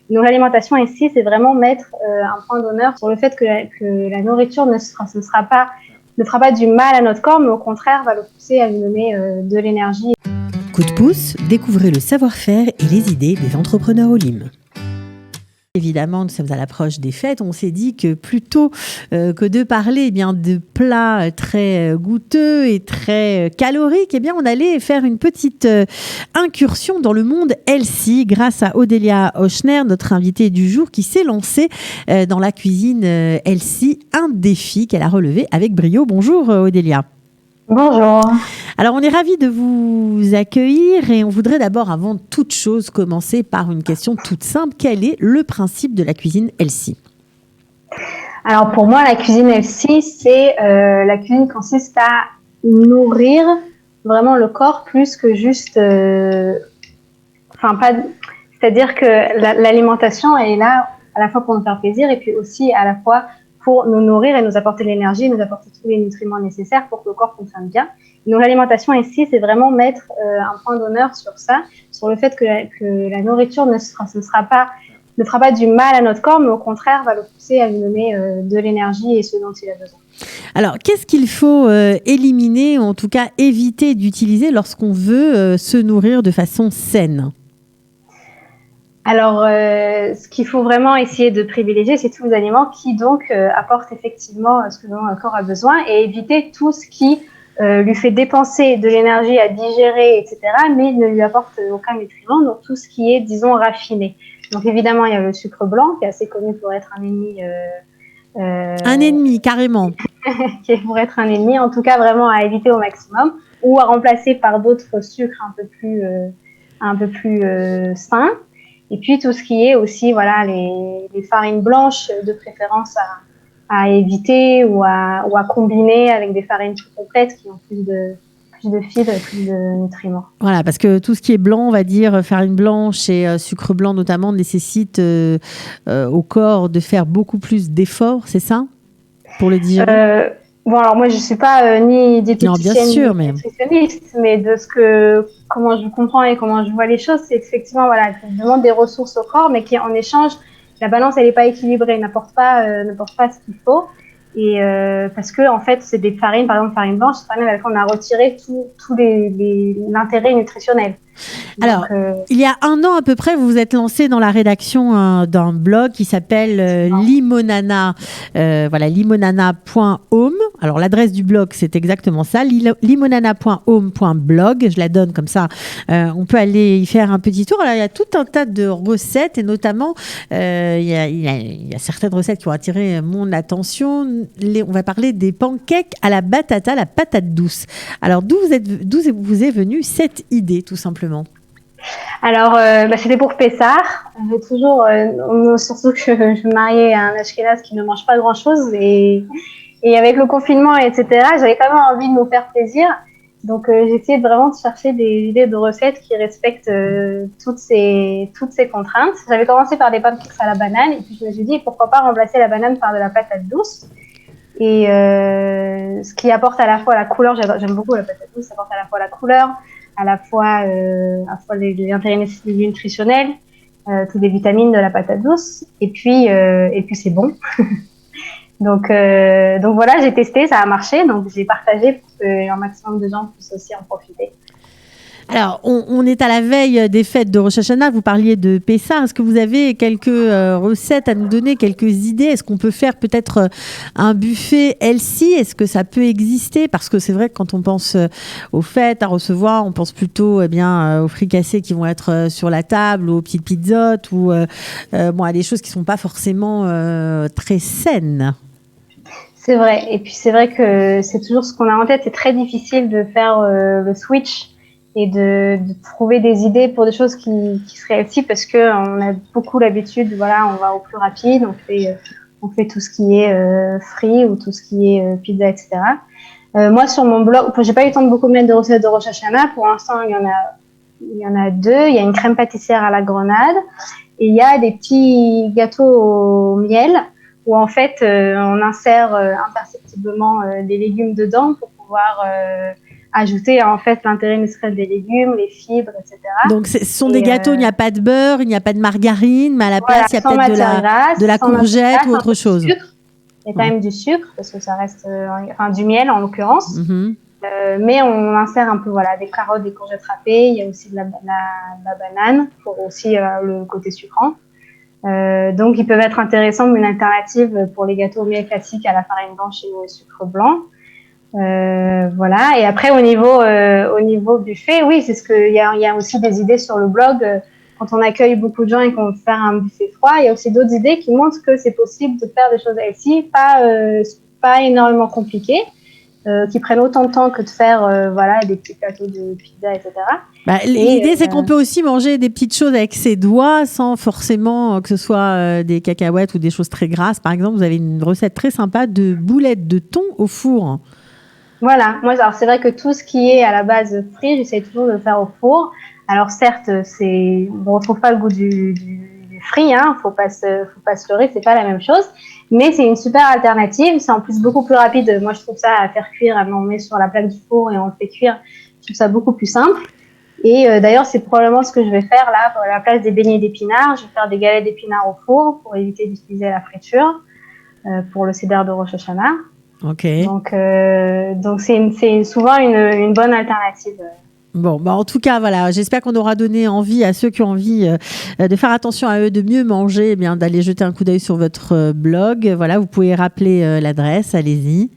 Donc l'alimentation ici, c'est vraiment mettre un point d'honneur sur le fait que la nourriture ne fera pas du mal à notre corps, mais au contraire va le pousser à lui donner de l'énergie. Coup de pouce, découvrez le savoir-faire et les idées des entrepreneurs Olim. Évidemment, nous sommes à l'approche des fêtes. On s'est dit que plutôt que de parler de plats très goûteux et très caloriques, on allait faire une petite incursion dans le monde healthy grâce à Odélia Ochner, notre invitée du jour, qui s'est lancée dans la cuisine healthy, un défi qu'elle a relevé avec brio. Bonjour Odélia. Bonjour. Alors, on est ravis de vous accueillir et on voudrait d'abord, avant toute chose, commencer par une question toute simple. Quel est le principe de la cuisine healthy ? Alors, pour moi, la cuisine healthy, la cuisine consiste à nourrir vraiment le corps plus que juste... c'est-à-dire que l'alimentation est là à la fois pour nous faire plaisir et puis aussi à la fois pour nous nourrir et nous apporter l'énergie, nous apporter tous les nutriments nécessaires pour que le corps fonctionne bien. Donc l'alimentation ici, c'est vraiment mettre un point d'honneur sur ça, sur le fait que la nourriture ne fera pas du mal à notre corps, mais au contraire va le pousser à lui donner de l'énergie et ce dont il a besoin. Alors, qu'est-ce qu'il faut éliminer, ou en tout cas éviter d'utiliser lorsqu'on veut se nourrir de façon saine ? Alors, ce qu'il faut vraiment essayer de privilégier, c'est tous les aliments qui donc apportent effectivement ce que le corps a besoin et éviter tout ce qui lui fait dépenser de l'énergie à digérer, etc., mais ne lui apporte aucun nutriment, donc tout ce qui est, disons, raffiné. Donc évidemment, il y a le sucre blanc qui est assez connu pour être un ennemi. Un ennemi, carrément. Qui est pour être un ennemi, en tout cas vraiment à éviter au maximum, ou à remplacer par d'autres sucres un peu plus sains. Et puis tout ce qui est aussi les farines blanches de préférence à éviter ou à combiner avec des farines plus complètes qui ont plus de fibres et plus de nutriments. Voilà, parce que tout ce qui est blanc, on va dire farine blanche et sucre blanc notamment, nécessite au corps de faire beaucoup plus d'efforts, c'est ça, pour le digérer? Bon, alors moi je suis pas ni diététicienne ni nutritionniste, mais comment je comprends et comment je vois les choses, c'est effectivement il demande des ressources au corps, mais qui en échange, la balance elle est pas équilibrée, n'apporte pas ce qu'il faut. Et parce que en fait c'est des farines, par exemple farine blanche, c'est farine avec laquelle on a retiré tout l'intérêt nutritionnel. Alors, il y a 1 an à peu près, vous vous êtes lancé dans la rédaction d'un blog qui s'appelle Limonana. Limonana.home. Alors, l'adresse du blog, c'est exactement ça, limonana.home.blog. Je la donne comme ça. On peut aller y faire un petit tour. Alors, il y a tout un tas de recettes et notamment, il y a certaines recettes qui ont attiré mon attention. On va parler des pancakes à la batata, la patate douce. Alors, d'où vous est venue cette idée, tout simplement? Alors, c'était pour Pessah. J'ai toujours, surtout que je me mariais à un Ashkénaze qui ne mange pas grand-chose et avec le confinement, etc., j'avais quand même envie de nous faire plaisir. Donc, j'ai essayé vraiment de chercher des idées de recettes qui respectent toutes ces contraintes. J'avais commencé par des pancakes à la banane et puis je me suis dit pourquoi pas remplacer la banane par de la patate douce. Et ce qui apporte à la fois la couleur, j'aime beaucoup la patate douce, ça apporte à la fois la couleur, à la fois les intérêts nutritionnels, toutes les vitamines de la patate douce, et puis c'est bon. donc voilà, j'ai testé, ça a marché, donc j'ai partagé pour qu'un maximum de gens puissent aussi en profiter. Alors, on est à la veille des fêtes de Rosh Hashanah. Vous parliez de Pessah. Est-ce que vous avez quelques recettes à nous donner, quelques idées? Est-ce qu'on peut faire peut-être un buffet healthy? Est-ce que ça peut exister? Parce que c'est vrai que quand on pense aux fêtes, à recevoir, on pense plutôt aux fricassés qui vont être sur la table, ou aux petites pizzottes, ou à des choses qui ne sont pas forcément très saines. C'est vrai. Et puis, c'est vrai que c'est toujours ce qu'on a en tête. C'est très difficile de faire le switch et de trouver des idées pour des choses qui seraient healthy parce que on a beaucoup l'habitude, on va au plus rapide, on fait tout ce qui est free ou tout ce qui est pizza, etc. Moi, sur mon blog, j'ai pas eu le temps de beaucoup mettre de recettes de Rosh Hashanah. Pour l'instant, il y en a 2. Il y a une crème pâtissière à la grenade et il y a des petits gâteaux au miel où en fait, on insère imperceptiblement des légumes dedans pour pouvoir ajouter en fait l'intérêt naturel des légumes, les fibres, etc. Donc, ce sont des gâteaux, il n'y a pas de beurre, il n'y a pas de margarine, mais à la place, il y a peut-être de la courgette ou autre chose. Il y a quand même du sucre, parce que ça reste du miel en l'occurrence. Mais on insère un peu des carottes, des courgettes râpées. Il y a aussi de la banane pour aussi le côté sucrant. Donc, ils peuvent être intéressants, mais une alternative pour les gâteaux au miel classiques à la farine blanche et au sucre blanc. Et après au niveau buffet, oui, c'est il y a aussi des idées sur le blog. Quand on accueille beaucoup de gens et qu'on veut faire un buffet froid, il y a aussi d'autres idées qui montrent que c'est possible de faire des choses healthy, pas énormément compliquées, qui prennent autant de temps que de faire des petits plateaux de pizza, etc. L'idée, c'est qu'on peut aussi manger des petites choses avec ses doigts sans forcément que ce soit des cacahuètes ou des choses très grasses. Par exemple, vous avez une recette très sympa de boulettes de thon au four. Voilà, alors c'est vrai que tout ce qui est à la base frit, j'essaie toujours de le faire au four. Alors certes, on retrouve pas le goût du frit, faut pas se leurrer, c'est pas la même chose, mais c'est une super alternative. C'est en plus beaucoup plus rapide. Moi, je trouve ça à faire cuire, on met sur la plaque du four et on le fait cuire. Je trouve ça beaucoup plus simple. Et d'ailleurs, c'est probablement ce que je vais faire là, à la place des beignets d'épinards. Je vais faire des galettes d'épinards au four pour éviter d'utiliser la friture pour le Seder de Rosh Hashanah. Ok. Donc c'est souvent une bonne alternative. Bon, en tout cas, voilà, j'espère qu'on aura donné envie à ceux qui ont envie de faire attention à eux, de mieux manger, d'aller jeter un coup d'œil sur votre blog. Voilà, vous pouvez rappeler l'adresse, allez-y.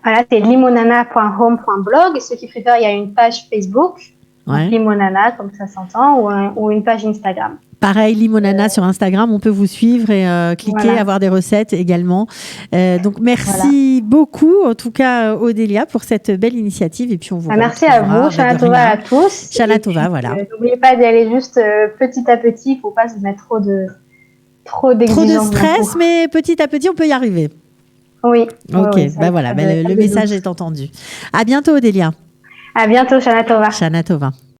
Voilà, c'est limonana.home.blog. Et ceux qui préfèrent, il y a une page Facebook, Limonana, comme ça s'entend, ou une page Instagram. Pareil, Limonana sur Instagram, on peut vous suivre et cliquer, avoir des recettes également. Donc, merci beaucoup, en tout cas, Odélia, pour cette belle initiative. Et puis, on vous merci à vous, Shana Tova à tous. Shana Tova, voilà. N'oubliez pas d'y aller juste petit à petit, il ne faut pas se mettre trop d'exigences. Trop de stress, mais petit à petit, on peut y arriver. Oui. Ok, le message est entendu. À bientôt, Odélia. À bientôt, Shana Tova. Shana Tova.